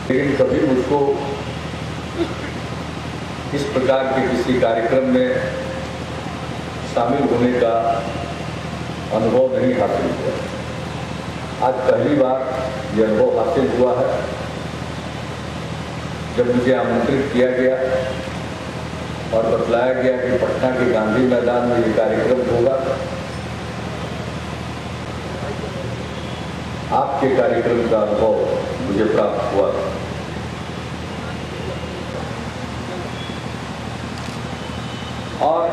लेकिन कभी मुझको इस प्रकार के किसी कार्यक्रम में शामिल होने का अनुभव नहीं हासिल हुआ। आज पहली बार यह अनुभव हासिल हुआ है जब मुझे आमंत्रित किया गया और बतलाया गया कि पटना के गांधी मैदान में ये कार्यक्रम होगा। आपके कार्यक्रम का अनुभव मुझे प्राप्त हुआ। और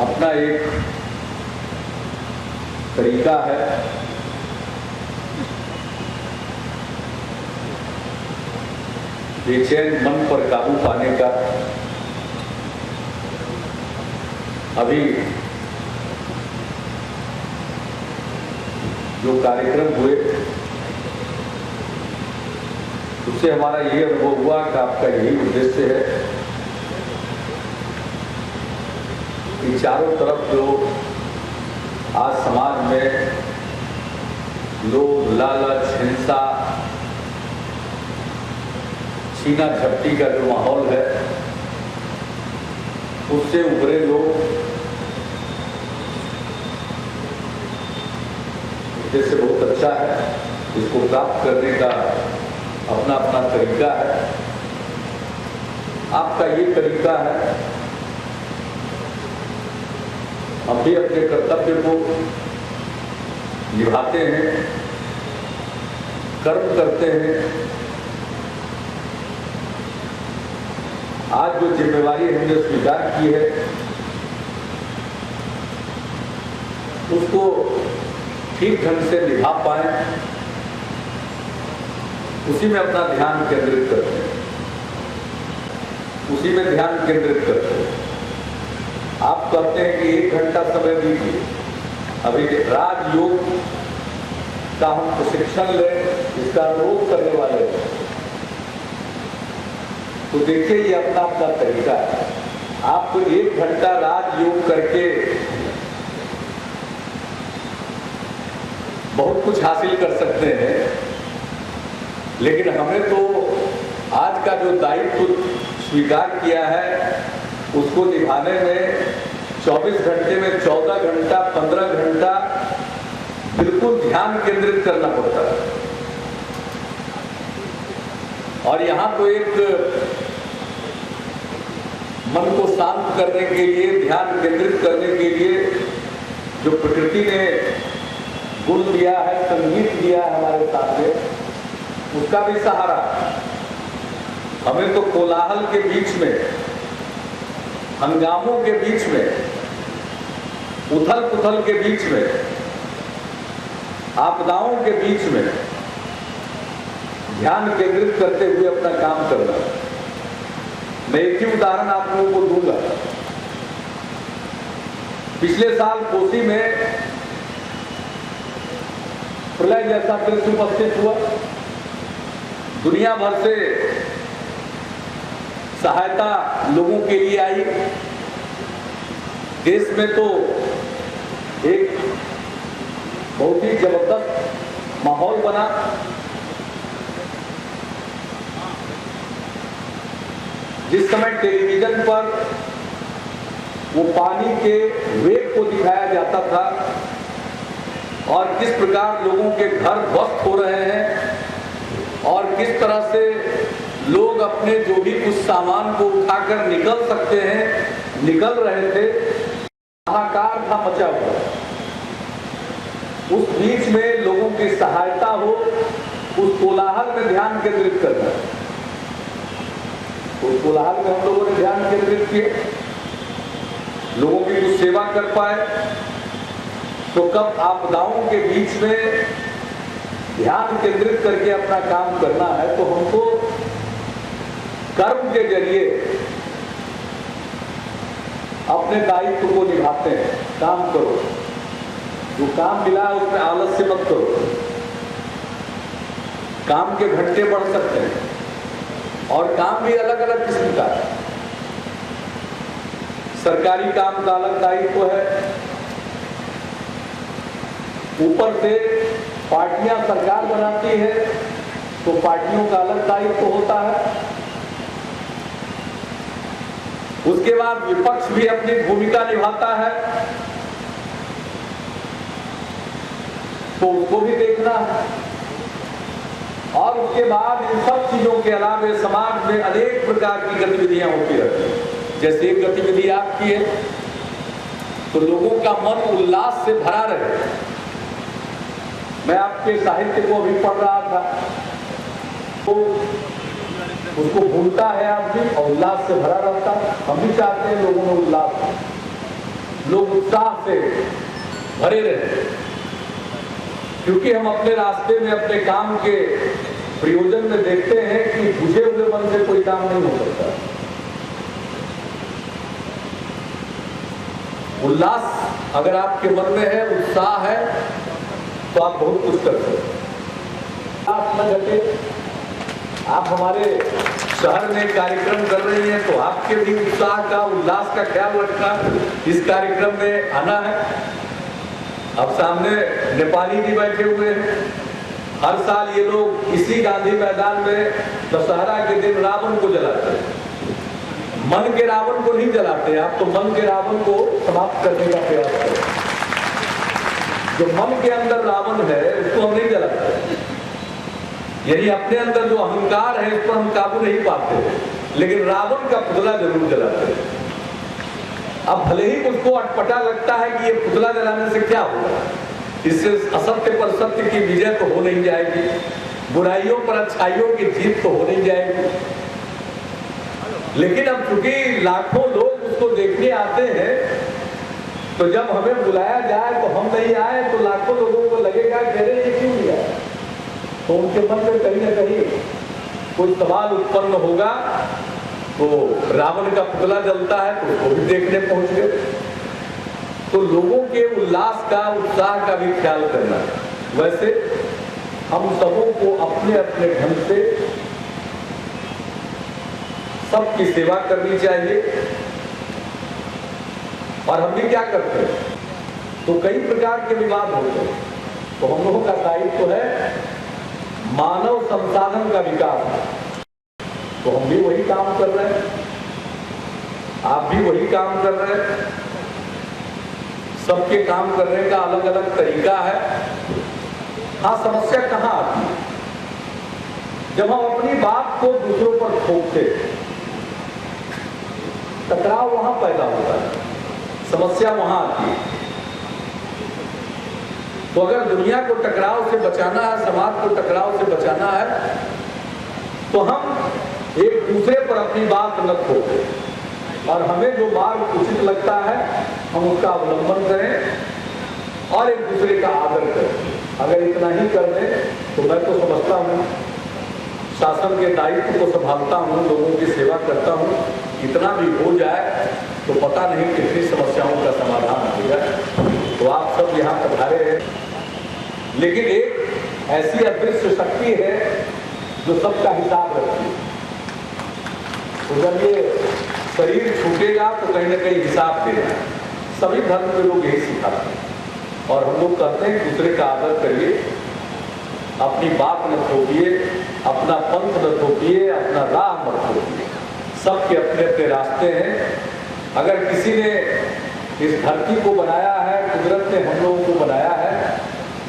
अपना एक तरीका है बेचैन मन पर काबू पाने का। अभी जो कार्यक्रम हुए उससे हमारा ये अनुभव हुआ कि आपका यही उद्देश्य है कि चारों तरफ जो आज समाज में लोग लालच, हिंसा, छीना झपटी का जो माहौल है उससे उभरे लोग उद्देश्य बहुत अच्छा है। इसको प्राप्त करने का अपना अपना तरीका है। आपका ये तरीका है, हम भी अपने कर्तव्य को निभाते हैं, कर्म करते हैं। आज जो जिम्मेवारी हमने स्वीकार की है उसको ठीक ढंग से निभा पाए, उसी में अपना ध्यान केंद्रित करते हैं, उसी में ध्यान केंद्रित करते हैं। आप कहते हैं कि 1 घंटा समय दीजिए, अभी राजयोग का हम प्रशिक्षण लें, इसका अनुरोध करने वाले हैं। तो देखिए ये अपना अपना तरीका है। आप तो 1 घंटा राजयोग करके बहुत कुछ हासिल कर सकते हैं, लेकिन हमें तो आज का जो दायित्व स्वीकार किया है उसको निभाने में 24 घंटे में 14 घंटा 15 घंटा बिल्कुल ध्यान केंद्रित करना पड़ता है। और यहाँ तो एक मन को शांत करने के लिए, ध्यान केंद्रित करने के लिए जो प्रकृति ने गुण दिया है, संगीत दिया है हमारे सामने, उसका भी सहारा। हमें तो कोलाहल के बीच में, हंगामों के बीच में, उथल पुथल के बीच में, आपदाओं के बीच में ध्यान केंद्रित करते हुए अपना काम करना। मैं एक ही उदाहरण आप लोगों को दूंगा। पिछले साल कोसी में प्रलय जैसा दृश्य उपस्थित हुआ। दुनिया भर से सहायता लोगों के लिए आई। देश में तो एक बहुत ही जबरदस्त माहौल बना। जिस समय टेलीविजन पर वो पानी के वेग को दिखाया जाता था और किस प्रकार लोगों के घर ध्वस्त हो रहे हैं और किस तरह से लोग अपने जो भी कुछ सामान को उठाकर निकल सकते हैं निकल रहे थे, हाहाकार था मचा हुआ। उस बीच में लोगों की सहायता हो, उस कोलाहल में ध्यान केंद्रित करना। उस कोलाहल में हम लोगों ने ध्यान केंद्रित किए, लोगों की कुछ सेवा कर पाए। तो कब आपदाओं के बीच में ध्यान केंद्रित करके अपना काम करना है तो हमको कर्म के जरिए अपने दायित्व को निभाते हैं। काम करो, जो काम मिला है उसमें आलस्य मत करो। काम के घंटे बढ़ सकते हैं और काम भी अलग अलग किस्म का है। सरकारी काम का अलग दायित्व है, ऊपर से पार्टियां सरकार बनाती है तो पार्टियों का अलग दायित्व होता है, उसके बाद विपक्ष भी अपनी भूमिका निभाता है तो उसको भी देखना है। और उसके बाद इन सब चीजों के अलावा समाज में अनेक प्रकार की गतिविधियां होती रहती हैं। जैसे एक गतिविधि आपकी है तो लोगों का मन उल्लास से भरा रहे। मैं आपके साहित्य को अभी पढ़ रहा था तो उसको भूलता है आदमी और उल्लास से भरा रहता है। हम भी चाहते हैं लोगों में उल्लास, लोग उत्साह से भरे रहे, क्योंकि हम अपने रास्ते में अपने काम के प्रयोजन में देखते हैं कि बुझे हुए मन से कोई काम नहीं हो सकता। उल्लास अगर आपके मन में है, उत्साह है, तो आप बहुत कुछ कर सकते हैं। आप न घटे, आप हमारे शहर में कार्यक्रम कर रही हैं तो आपके भी उत्साह का, उल्लास का ख्याल रखना, इस कार्यक्रम में आना है। अब सामने नेपाली भी बैठे हुए हैं। हर साल ये लोग इसी गांधी मैदान में दशहरा के दिन रावण को जलाते हैं। मन के रावण को नहीं जलाते, आप तो मन के रावण को समाप्त करने का प्रयास करें। जो मन के अंदर रावण है उसको हम नहीं जलाते, यही अपने अंदर जो अहंकार है इस पर हम काबू नहीं पाते, लेकिन रावण का पुतला जरूर जलाते हैं। अब भले ही उसको अटपटा लगता है कि ये पुतला जलाने से क्या होगा, इससे असत्य पर सत्य की विजय तो हो नहीं जाएगी, बुराइयों पर अच्छाइयों की जीत तो हो नहीं जाएगी। लेकिन अब चूंकि लाखों लोग उसको देखने आते हैं तो जब हमें बुलाया जाए तो हम नहीं आए तो लाखों लोगों को लगेगा कि अरे ये क्यों नहीं आया, तो उनके मन में कहीं ना कहीं कोई सवाल उत्पन्न होगा। तो रावण का पुतला जलता है तो उसको भी देखने पहुंच गए। तो लोगों के उल्लास का, उत्साह का भी ख्याल करना है। वैसे हम सबों को अपने अपने ढंग से सबकी सेवा करनी चाहिए। और हम भी क्या करते हैं, तो कई प्रकार के विवाद होते हैं, तो हम लोगों का दायित्व है मानव संसाधन का विकास, तो हम भी वही काम कर रहे हैं, आप भी वही काम कर रहे हैं। सबके काम करने का अलग अलग तरीका है। हाँ, समस्या कहाँ आती है, जब हम अपनी बात को दूसरों पर थोपते, टकराव वहां पैदा होता है, समस्या वहां आती है। तो अगर दुनिया को टकराव से बचाना है, समाज को टकराव से बचाना है, तो हम एक दूसरे पर अपनी बात न थोपें और हमें जो मार्ग उचित लगता है हम उसका अवलंबन करें और एक दूसरे का आदर करें। अगर इतना ही कर दें तो मैं तो समझता हूँ शासन के दायित्व को संभालता हूँ, लोगों की सेवा करता हूँ, इतना भी हो जाए तो पता नहीं कितनी समस्याओं का समाधान हो जाए। तो आप सब यहाँ पधारे हैं, लेकिन एक ऐसी अदृश्य शक्ति है जो सबका हिसाब रखती है। तो जब ये शरीर छूटेगा तो कहीं ना कहीं हिसाब देना है। सभी धर्म के लोग यही सिखाते हैं और हम लोग कहते हैं दूसरे का आदर करिए, अपनी बात न थोपिए, अपना पंथ न थोपिए, अपना राह मत थोपिए। सबके अपने अपने रास्ते हैं। अगर किसी ने इस धरती को बनाया है, कुदरत ने हम लोगों को बनाया है,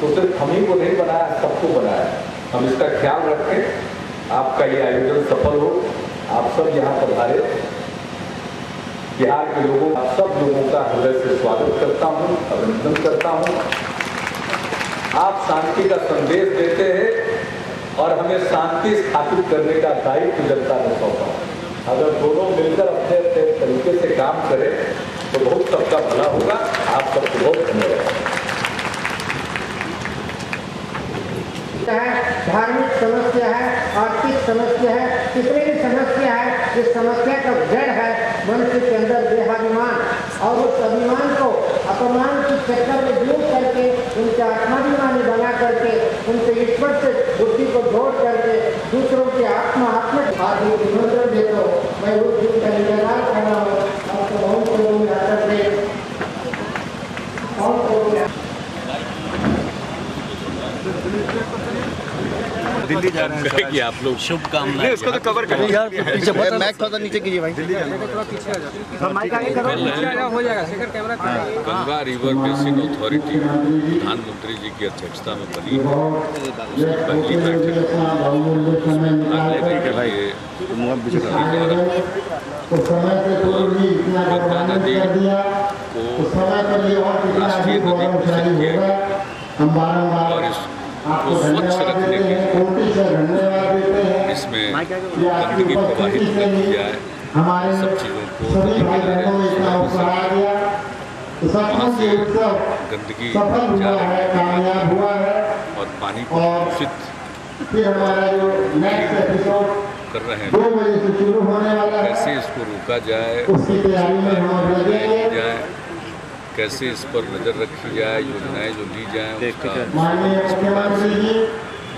तो सिर्फ हम ही को नहीं बनाया, सबको बनाया है। हम इसका ख्याल रखें। आपका ये आयोजन सफल हो। आप सब यहाँ पधारे। बिहार के लोगों, आप सब लोगों का हृदय से स्वागत करता हूँ, अभिनंदन करता हूँ। आप शांति का संदेश देते हैं और हमें शांति स्थापित करने का दायित्व जनता ने सौंपा। अगर दोनों मिलकर अपने अपने तरीके से काम करें तो बहुत सबका भला होगा। आप सबको बहुत धन्यवाद। धार्मिक समस्या है, आर्थिक समस्या है, कितनी भी समस्या है, इस समस्या का जड़ है मनुष्य के अंदर देहाभिमान, और उस अभिमान को अपमान के चक्कर में दूर करके उनके आत्माभिमानी बना करके उनसे ईश्वर से बुद्धि को जोड़ करके दूसरों के आत्मात्मक आदि को निमंत्रण देता हूँ। मैं उस दिन का इंतजार कर रहा हूँ। आपको बहुत करूँगी आकर दे बहुत दिल्ली जा रहे हैं कि आप लोग नहीं, उसको तो कवर करें यार। पीछे मैक थोड़ा नीचे कीजिए भाई। दिल्ली जाना गंगा रिवर बेसिन अथॉरिटी प्रधानमंत्री जी की अध्यक्षता में बनी है। उसकी पहली बैठक भाग लेने के लिए गंगा नदी को राष्ट्रीय नदी घोषित किया गया और इसको स्वच्छ रखने के लिए इसमें गंदगी प्रवाहित न की जाए, सब चीज़ों को वहाँ से गंदगी जा रही है और पानी को दूषित कर रहे हैं। कैसे इसको रोका जाए, जाए कैसे इस पर नज़र रखी जाए, योजनाएं जो ली जाएं उसका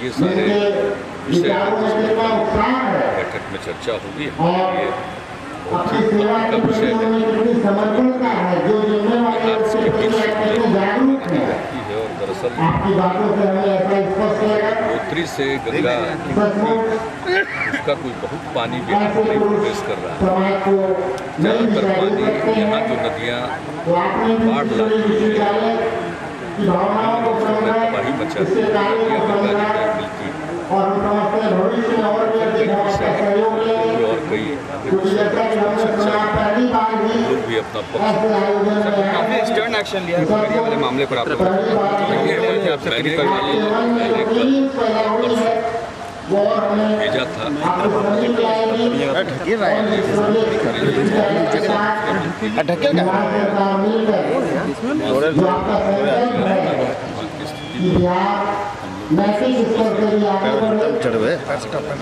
ये सारे विषय बैठक में चर्चा होगी। ये बहुत ही महत्व का विषय है और दरअसल उत्तरी से गंगा उसका कोई बहुत पानी भी नहीं प्रवेश कर रहा है। ज़्यादातर पानी यहाँ जो नदियाँ बाढ़ लाती है तबाही मचाती है, नदियाँ गंगा जी में मिलती है और कई लोग भी अपना काफी स्टर्न एक्शन लिया है मीडिया वाले मामले पर। आप लोग भेजा था नैतिक स्तर पर भी आगे बढ़े,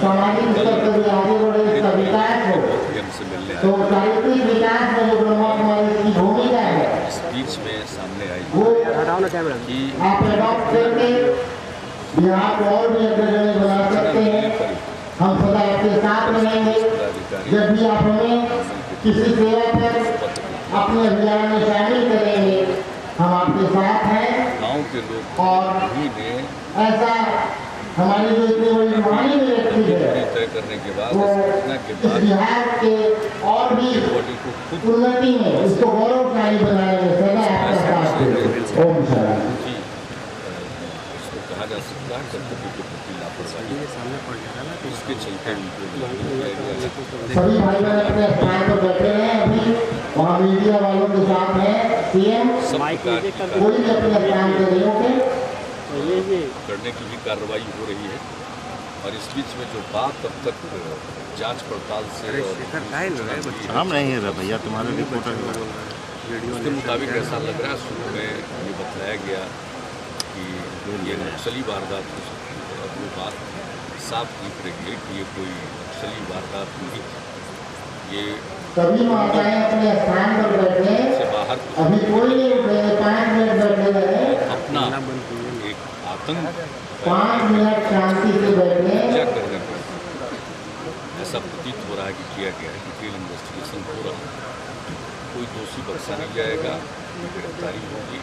सामाजिक स्तर पर भी आगे बढ़े, इसका विकास हो। तो चारित्रिक विकास में जो ब्रह्मा कुमारी की भूमिका है स्पीच में सामने आई वो कि आप एडॉप्ट करके बिहार को और भी अग्रगण्य बना सकते हैं। हम सदा आपके साथ रहेंगे। जब भी आप हमें किसी सेवा पर अपने अभियान में शामिल करेंगे हम आपके साथ हैं। गाँव के लोग और भी ने ऐसा हमारी जो इतनी बड़ी रुहानी में रखी है तय करने के बाद वो इस घटना के इस बाद बिहार के और भी बॉडी को खुद उन्नति में इसको गौरवशाली बनाने में सदा आपका साथ है। ओम शांति। ही इसको कहा जा सकता है कर्तव्य के प्रति लापरवाही, इसके चलते उनको लागू किया गया। सभी भाई बहन अपने स्थान पर बैठे हैं। अभी वहाँ मीडिया वालों के साथ है सीएम। सब प्रकार की कोई भी अपने स्थान पर नहीं होते। करने की भी कार्रवाई हो रही है और इस बीच में जो बात अब तक जांच पड़ताल से हम नहीं है भैया, तुम्हारे रिपोर्टर उसके मुताबिक ऐसा लग रहा है। शुरू में ये बताया गया कि ये नक्सली वारदात हो सकती है। अब वो बात साफ दिख रही है कि ये कोई नक्सली वारदात नहीं थी। ये सभी माताएं अपने स्थान पर बैठे। से बाहर अभी कोई नहीं उठे, 5 मिनट बैठे रहे। अपना एक आतंक 5 मिनट शांति से बैठे। क्या करने पर ऐसा प्रतीत हो रहा है कि किया गया है। डिटेल इन्वेस्टिगेशन हो रहा है। कोई दोषी बख्शा नहीं जाएगा, गिरफ्तारी होगी,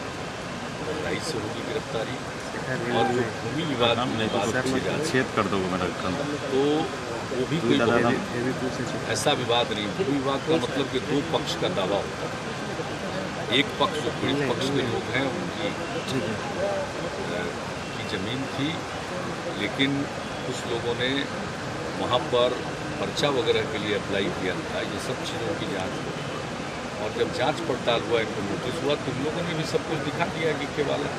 लड़ाई से होगी गिरफ्तारी। और जो भूमि विवाद छेद कर दोगे मेरा तो वो भी कोई ऐसा विवाद नहीं। भूमि विवाद का मतलब कि दो पक्ष का दावा होता है। एक पक्ष जो पीड़ित पक्ष के लोग हैं उनकी ज़मीन थी, लेकिन कुछ लोगों ने वहाँ पर पर्चा वगैरह के लिए अप्लाई किया था। ये सब चीज़ों की जांच हुई और जब जांच पड़ताल हुआ, इनको नोटिस हुआ तो इन लोगों ने भी सब कुछ दिखा दिया कि केवाला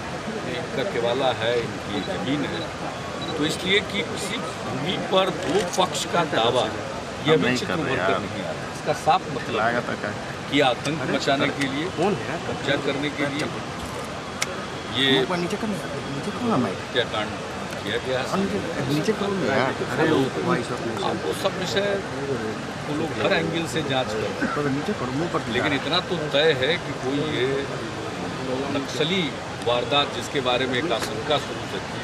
इनका केवाला है, इनकी ज़मीन है। तो इसलिए कि किसी भूमि पर दो पक्ष का दावा यह विचित्र उभर कर नहीं आ रहा है। इसका साफ मतलब कि आतंक मचाने के लिए, कब्जा करने के लिए ये हत्याकांड किया गया है। आपको सब विषय वो लोग हर एंगल से जांच कर, लेकिन इतना तो तय है कि कोई ये नक्सली वारदात जिसके बारे में एक आशंका शुरू से थी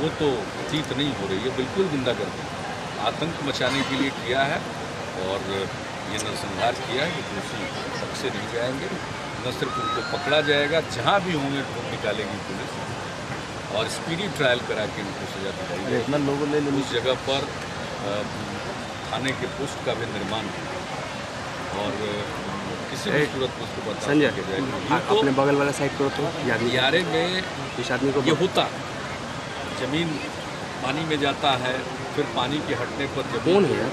वो तो प्रतीत नहीं हो रही है। बिल्कुल निंदा करती है। आतंक मचाने के लिए किया है और ये नरसंहार किया है। कि दोषी बख्शे नहीं जाएंगे, न सिर्फ उनको पकड़ा जाएगा, जहाँ भी होंगे ढूंढ निकालेगी पुलिस। और स्पीडी ट्रायल करा के उनको सजा दिलाई गई। इतना लोगों ने उस जगह पर थाने के पोस्ट का भी निर्माण और किसी भी सूरत में उसको बता संजय दिया जाए। अपने बगल वाला साइड करो तो यारे में इस आदमी को ये होता जमीन पानी में जाता है, फिर पानी के हटने पर कौन जमीन है यार?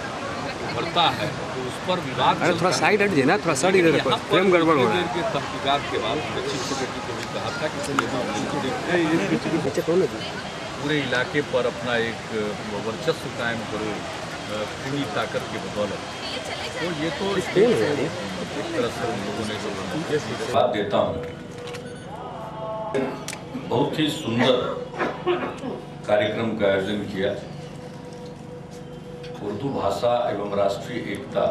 भरता है तो उस पर विवाद अरे थोड़ा साइड हट जाए ना, थोड़ा साइड इधर रखो, फ्रेम गड़बड़ हो रहा है। के तहकीकात के बाद चीफ सेक्रेटरी को भी कहा था कि पूरे मामले को देखो, पीछे कौन है? पूरे इलाके पर अपना एक वर्चस्व कायम करो पूरी ताकत के बदौलत। तो ये तो एक तरह से उन लोगों ने बात देता हूँ। बहुत ही सुंदर कार्यक्रम का आयोजन किया। उर्दू भाषा एवं राष्ट्रीय एकता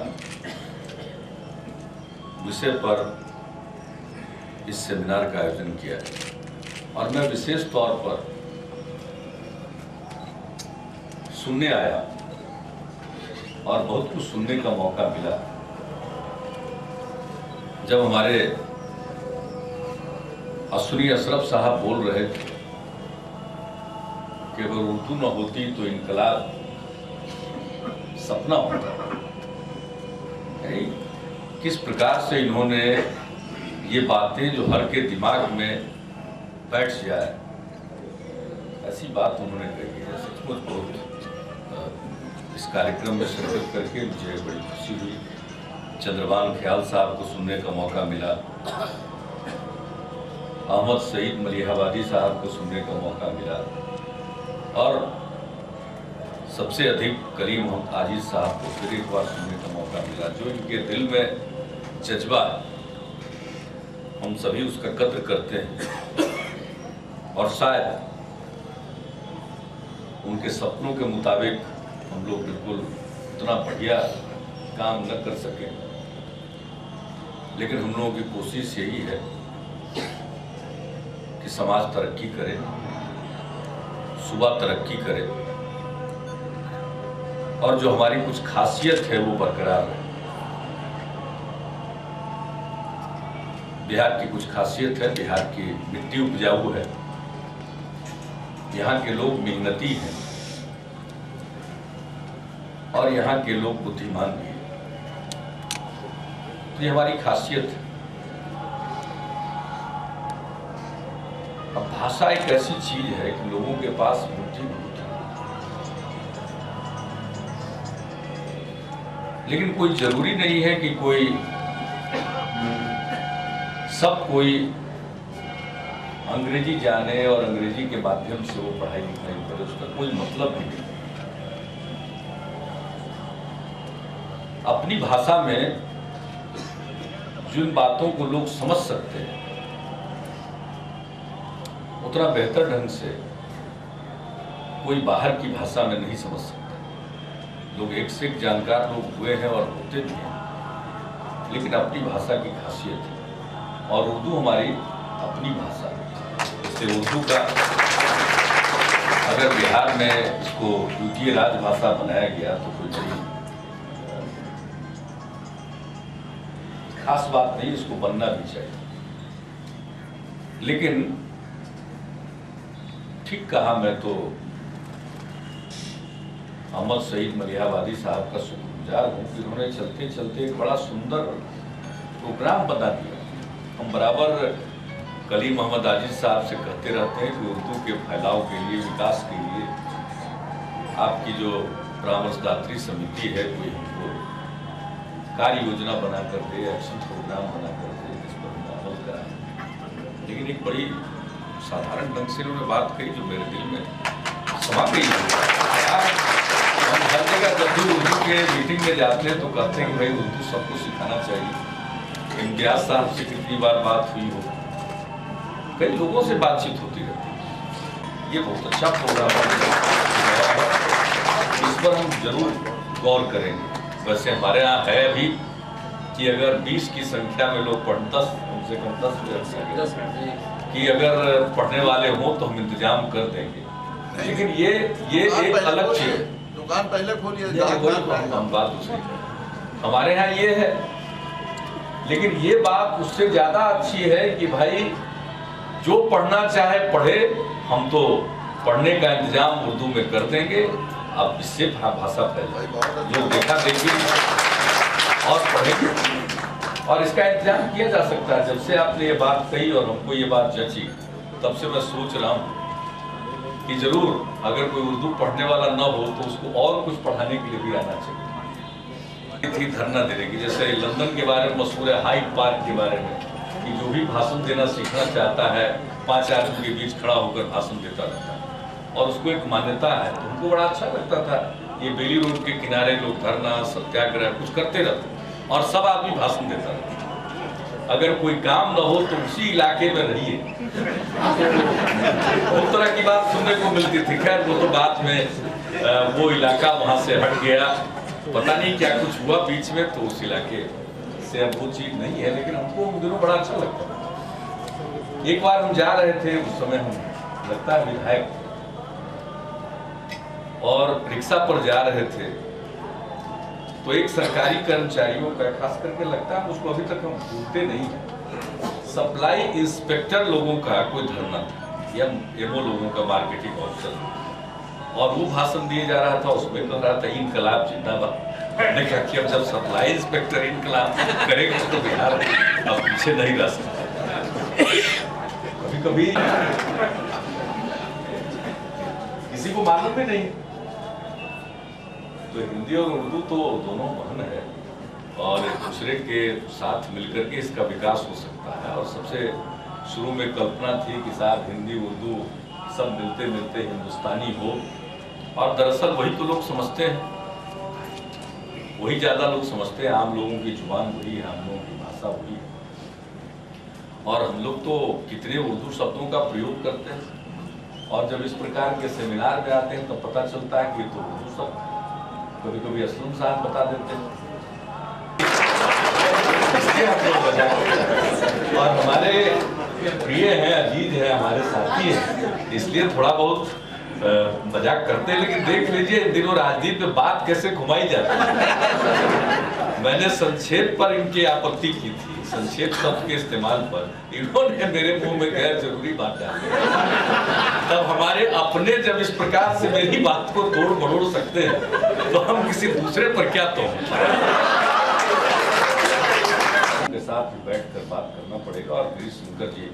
विषय पर इस सेमिनार का आयोजन किया और मैं विशेष तौर पर सुनने आया और बहुत कुछ सुनने का मौका मिला। जब हमारे असुरी अशरफ साहब बोल रहे थे कि अगर उर्दू न होती तो इनकलाब सपना होता। किस प्रकार से इन्होंने ये बातें जो हर के दिमाग में बैठ जाए, ऐसी बात उन्होंने कही है। सचमुच बहुत इस कार्यक्रम में शिरकत करके मुझे बड़ी खुशी हुई। चंद्रभान ख्याल साहब को सुनने का मौका मिला, अहमद सईद मलिहाबादी साहब को सुनने का मौका मिला और सबसे अधिक कलीम मोहम्मद आजिज साहब को फिर एक बार सुनने का मौका मिला। जो इनके दिल में जज्बा है हम सभी उसका कद्र करते हैं और शायद उनके सपनों के मुताबिक हम लोग बिल्कुल उतना बढ़िया काम न कर सके, लेकिन हम लोगों की कोशिश यही है कि समाज तरक्की करे, सूबा तरक्की करे और जो हमारी कुछ खासियत है वो बरकरार रहे। बिहार की कुछ खासियत है, बिहार की मिट्टी उपजाऊ है, यहाँ के लोग मेहनती हैं और यहाँ के लोग बुद्धिमान भी हैं। तो ये हमारी खासियत है। अब भाषा एक ऐसी चीज है कि लोगों के पास बुद्धि बहुत है, लेकिन कोई जरूरी नहीं है कि कोई अंग्रेजी जाने और अंग्रेजी के माध्यम से वो पढ़ाई लिखाई करे, उसका कोई मतलब नहीं। अपनी भाषा में जिन बातों को लोग समझ सकते हैं उतना बेहतर ढंग से कोई बाहर की भाषा में नहीं समझ सकता। लोग एक से एक जानकार लोग हुए हैं और होते भी हैं, लेकिन अपनी भाषा की खासियत है और उर्दू हमारी अपनी भाषा है। इससे उर्दू का अगर बिहार में इसको द्वितीय राजभाषा बनाया गया तो कोई बड़ी खास बात नहीं, इसको बनना भी चाहिए। लेकिन ठीक कहा, मैं तो अहमद सईद मलिहाबादी साहब का शुक्रगुजार हूँ कि उन्होंने चलते चलते एक बड़ा सुंदर प्रोग्राम बना दिया। हम बराबर कलीम मोहम्मद आजिज साहब से कहते रहते हैं कि उर्दू के फैलाव के लिए, विकास के लिए आपकी जो परामर्शदात्री समिति है कोई हमको कार्य योजना बनाकर दे, एक्शन प्रोग्राम बनाकर दे, जिस पर हम अमल कराएं। लेकिन एक बड़ी साधारण ढंग से उन्होंने बात कही जो मेरे दिल में समा गई। हम हर जगह जब भी उर्दू के मीटिंग में जाते हैं तो कहते हैं कि भाई उर्दू सबको सिखाना चाहिए। इम्तियाज साहब से कितनी बार बात हुई हो, कई लोगों से बातचीत होती रहती है। ये बहुत अच्छा प्रोग्राम है, इस पर हम जरूर गौर करेंगे। वैसे हमारे यहाँ है अभी कि अगर 20 की संख्या में लोग कम से कम 10 कि अगर पढ़ने वाले हो तो हम इंतजाम कर देंगे। लेकिन ये एक अलग चीज, दुकान पहले खोलिए, हम बात दूसरी हमारे यहाँ ये है। लेकिन ये बात उससे ज्यादा अच्छी है कि भाई जो पढ़ना चाहे पढ़े, हम तो पढ़ने का इंतजाम उर्दू में कर देंगे। अब इससे भाषा फैल जाएगी, लोग देखा देखी और पढ़ेंगे, और इसका इंतजाम किया जा सकता है। जब से आपने ये बात कही और हमको ये बात जची, तब से मैं सोच रहा हूँ कि जरूर अगर कोई उर्दू पढ़ने वाला न हो तो उसको और कुछ पढ़ाने के लिए भी आना चाहिए। थी धरना देने की, जैसे लंदन के बारे में मशहूर है, हाइड पार्क के बारे में, कि जो भी भाषण देना सीखना चाहता है 5 आदमी के बीच खड़ा होकर भाषण देता रहता है और उसको एक मान्यता है। तो उनको बड़ा अच्छा लगता था। ये बेली रोड के किनारे लोग धरना सत्याग्रह कुछ करते रहते और सब आदमी भाषण देता रहता। अगर कोई काम न हो तो उसी इलाके में रहिए। उस तरह की बात सुनने को मिलती थी। खैर वो तो बाद में वो इलाका वहां से हट गया, पता नहीं क्या कुछ हुआ बीच में, तो उस इलाके से अब वो चीज नहीं है। लेकिन हमको उन दिनों बड़ा अच्छा लगता था। एक बार हम जा रहे थे, उस समय हम लगता है विधायक, और रिक्शा पर जा रहे थे, तो एक सरकारी कर्मचारियों का, खास करके लगता है उसको अभी तक हम भूलते नहीं, सप्लाई इंस्पेक्टर लोगों का कोई धरना था या एमओ लोगों का, मार्केटिंग ऑफिसर, और वो भाषण दिए जा रहा था। उसमें कह रहा था इनकलाब जिंदाबाद। मैंने कहा कि अब जब सप्लाई इंस्पेक्टर इनकलाब करेगा तो बिहार अब पीछे नहीं रह सकता। कभी कभी किसी को मालूम भी नहीं। तो हिंदी और उर्दू तो दोनों बहन है और एक दूसरे के साथ मिलकर के इसका विकास हो सकता है। और सबसे शुरू में कल्पना थी कि साहब हिंदी उर्दू सब मिलते मिलते हिंदुस्तानी हो, और दरअसल वही तो लोग समझते हैं, वही ज्यादा लोग समझते हैं। आम लोगों की जुबान वही है, आम लोगों की भाषा वही है, और हम लोग तो कितने उर्दू शब्दों का प्रयोग करते हैं। और जब इस प्रकार के सेमिनार में आते हैं तो पता चलता है कि ये तो उर्दू शब्द, कभी कभी असलम साहब बता देते हैं। और हमारे प्रिय हैं, अजीज हैं, हमारे साथी हैं, इसलिए थोड़ा बहुत मजाक करते हैं। लेकिन देख लीजिए इन दिनों राजनीति में बात कैसे घुमाई जाती है। मैंने संक्षेप पर इनकी आपत्ति की थी, संक्षेप शब्द के इस्तेमाल पर। इन्होंने मेरे मुंह में गैर जरूरी बात डाली। तब हमारे अपने जब इस प्रकार से मेरी बात को तोड़ मरोड़ सकते हैं तो हम किसी दूसरे पर क्या तो के साथ बैठकर बात करना पड़ेगा। और गिरीश शंकर जी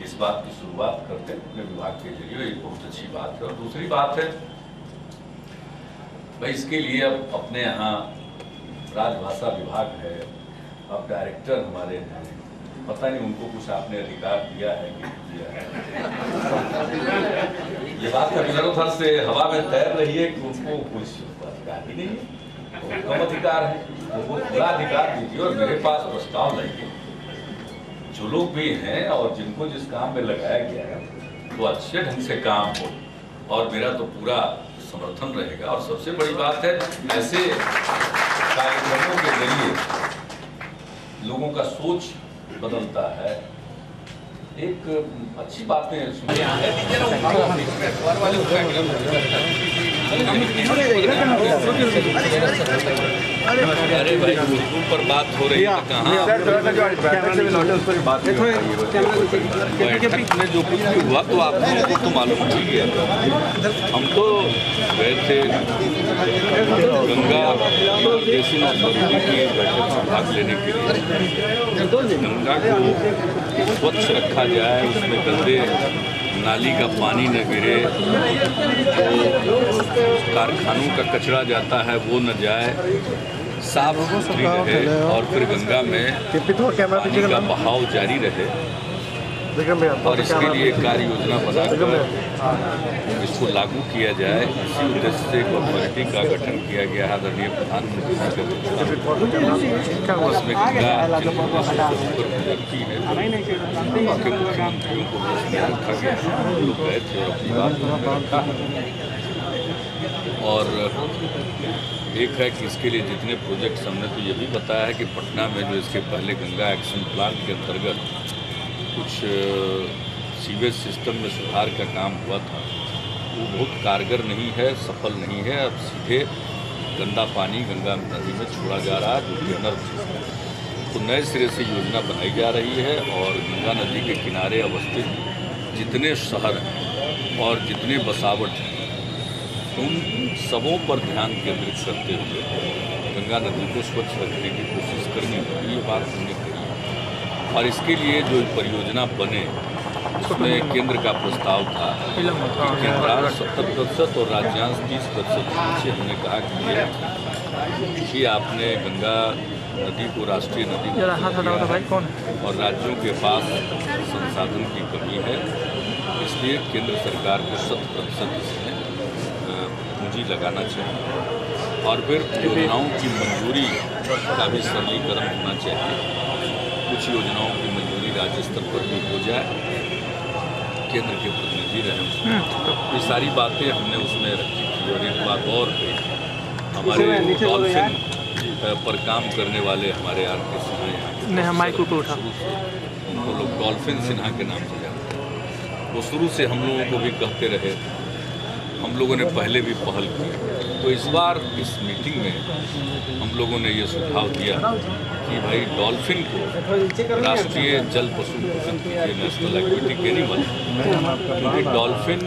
इस बात की शुरुआत करते हैं अपने विभाग के जरिए, ये बहुत अच्छी बात है। और दूसरी बात है भाई, इसके लिए अब अपने यहाँ राजभाषा विभाग है, अब डायरेक्टर हमारे हैं, पता नहीं उनको कुछ आपने अधिकार दिया है कि नहीं दिया है। ये बात इधर उधर से हवा में तैर रही है कि उनको कुछ अधिकार ही नहीं है, कम अधिकार है, वो पूरा अधिकार दीजिए। और मेरे पास प्रस्ताव लाइए, जो लोग भी हैं और जिनको जिस काम में लगाया गया है वो अच्छे ढंग से काम हो, और मेरा तो पूरा समर्थन रहेगा। और सबसे बड़ी बात है, ऐसे कार्यक्रमों के जरिए लोगों का सोच बदलता है। एक अच्छी बातें सुनिए। अरे भाई उर्दू पर बात हो रही है, कहाँ बैठक में जो कुछ भी हुआ तो आप लोगों को तो मालूम ही है। हम तो गए थे गंगा बेसिन अथॉरिटी की बैठक में भाग लेने के लिए। गंगा को स्वच्छ रखा जाए, उसमें गंदे नाली का पानी न गिरे, तो कारखानों का कचरा जाता है वो न जाए, साफ सुथरी रहे, और फिर गंगा में पानी का बहाव जारी रहे। और इसके लिए कार्य योजना बनाकर इसको लागू किया जाए। इसी उद्देश्य से एक अथॉरिटी का गठन किया गया है आदरणीय प्रधानमंत्री जी के उसमें गंगा गुजरती है, बाकी मुख्यमंत्रियों को रखा गया, लोग गए थे और अपनी बात रखा है। और एक है कि इसके लिए जितने प्रोजेक्ट्स हमने तो ये भी बताया है कि पटना में जो इसके पहले गंगा एक्शन प्लान के अंतर्गत कुछ सीवेज सिस्टम में सुधार का काम हुआ था, वो बहुत कारगर नहीं है, सफल नहीं है। अब सीधे गंदा पानी गंगा नदी में छोड़ा जा रहा है, जो कि अनर्थ है। तो नए सिरे से योजना बनाई जा रही है और गंगा नदी के किनारे अवस्थित जितने शहर हैं और जितने बसावट हैं उन सबों पर ध्यान केंद्रित करते हुए गंगा नदी को स्वच्छ रखने की कोशिश करनी होगी, ये बात हमने कही है। और इसके लिए जो परियोजना बने उसमें केंद्र का प्रस्ताव था कि केंद्रांश 70% और राज्यांश 30% से हमने कहा कि आपने गंगा नदी को राष्ट्रीय नदी और राज्यों के पास संसाधन की कमी है, इसलिए केंद्र सरकार को 100% इसमें पूंजी लगाना चाहिए और फिर योजनाओं की मंजूरी का भी सरलीकरण होना चाहिए। कुछ योजनाओं की मंजूरी राज्य स्तर पर भी हो जाए, केंद्र के प्रतिनिधि रहें। ये सारी बातें हमने उसमें रखी थी। और एक बात और हमारे डॉल्फिन पर काम करने वाले हमारे RK सिन्हा शुरू से उनको लोग डॉल्फिन सिन्हा के नाम से जानते हैं। वो शुरू से हम लोगों को भी कहते रहे, हम लोगों ने पहले भी पहल की। तो इस बार इस मीटिंग में हम लोगों ने ये सुझाव दिया कि भाई डॉल्फिन को राष्ट्रीय जल पशु घोषित कीजिए, नेशनल एक्टिविटी एनिमल, क्योंकि डॉल्फिन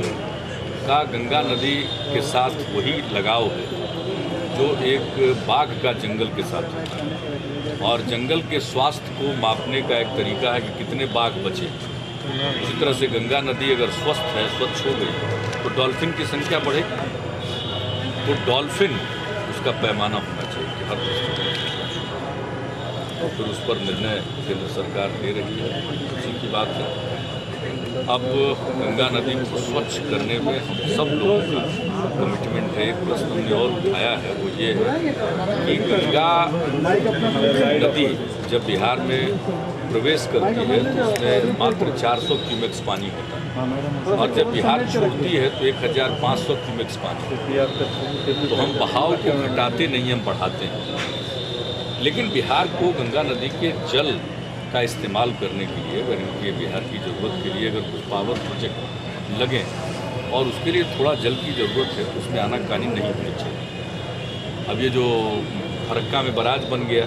का गंगा नदी के साथ वही लगाव है जो एक बाघ का जंगल के साथ होता है। और जंगल के स्वास्थ्य को मापने का एक तरीका है कि कितने बाघ बचे। उसी तरह से गंगा नदी अगर स्वस्थ है, स्वच्छ हो गई, तो डॉल्फिन की संख्या बढ़ेगी। तो डॉल्फिन उसका पैमाना होना चाहिए कि हर दृष्टि और फिर उस पर निर्णय केंद्र सरकार ले रही है, खुशी की बात है। अब गंगा नदी को स्वच्छ करने में हम सब लोगों का कमिटमेंट है। एक प्रश्न हमने और उठाया है, वो ये है कि गंगा नदी जब बिहार में प्रवेश करती है तो उसमें मात्र 400 क्यूमेक्स पानी होता है और जब बिहार छोड़ती है तो 1500 क्यूमेक्स पानी। तो हम बहाव को घटाते नहीं, हम बढ़ाते हैं। लेकिन बिहार को गंगा नदी के जल का इस्तेमाल करने के लिए, अगर इनके बिहार की ज़रूरत के लिए अगर कुछ पावर प्रोजेक्ट लगें और उसके लिए थोड़ा जल की ज़रूरत है तो उसमें आनाकानी नहीं होनी चाहिए। अब ये जो फरक्का में बराज बन गया,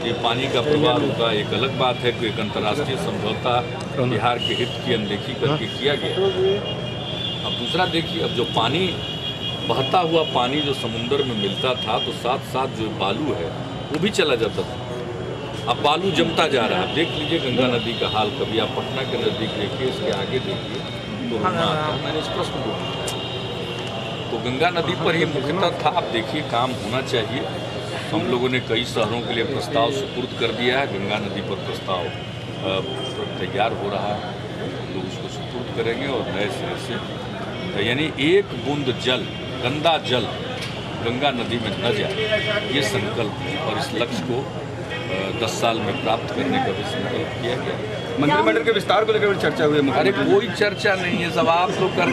ये पानी का प्रवाह होगा, एक अलग बात है कि एक अंतर्राष्ट्रीय समझौता बिहार के हित की अनदेखी करके किया गया। अब दूसरा देखिए, अब जो पानी बहता हुआ पानी जो समुंदर में मिलता था तो साथ साथ जो बालू है वो भी चला जाता था। अब बालू जमता जा रहा है। देख लीजिए गंगा नदी का हाल, कभी आप पटना के नज़दीक देखिए, इसके आगे देखिए तो रोना आता है। मैंने इस प्रश्न को तो गंगा नदी पर ही मुख्यतः था। आप देखिए काम होना चाहिए। हम लोगों ने कई शहरों के लिए प्रस्ताव सुपुर्द कर दिया है। गंगा नदी पर प्रस्ताव तैयार हो रहा है, लोग उसको सुपुर्द करेंगे और नए सिरे से यानी एक बूंद जल, गंदा जल गंगा नदी में न जाए, ये संकल्प है। और इस लक्ष्य को 10 साल में प्राप्त करने का भी संकल्प किया गया। मंत्रिमंडल के विस्तार को लेकर चर्चा हुई है। अरे कोई चर्चा नहीं है, सब आप लोग कर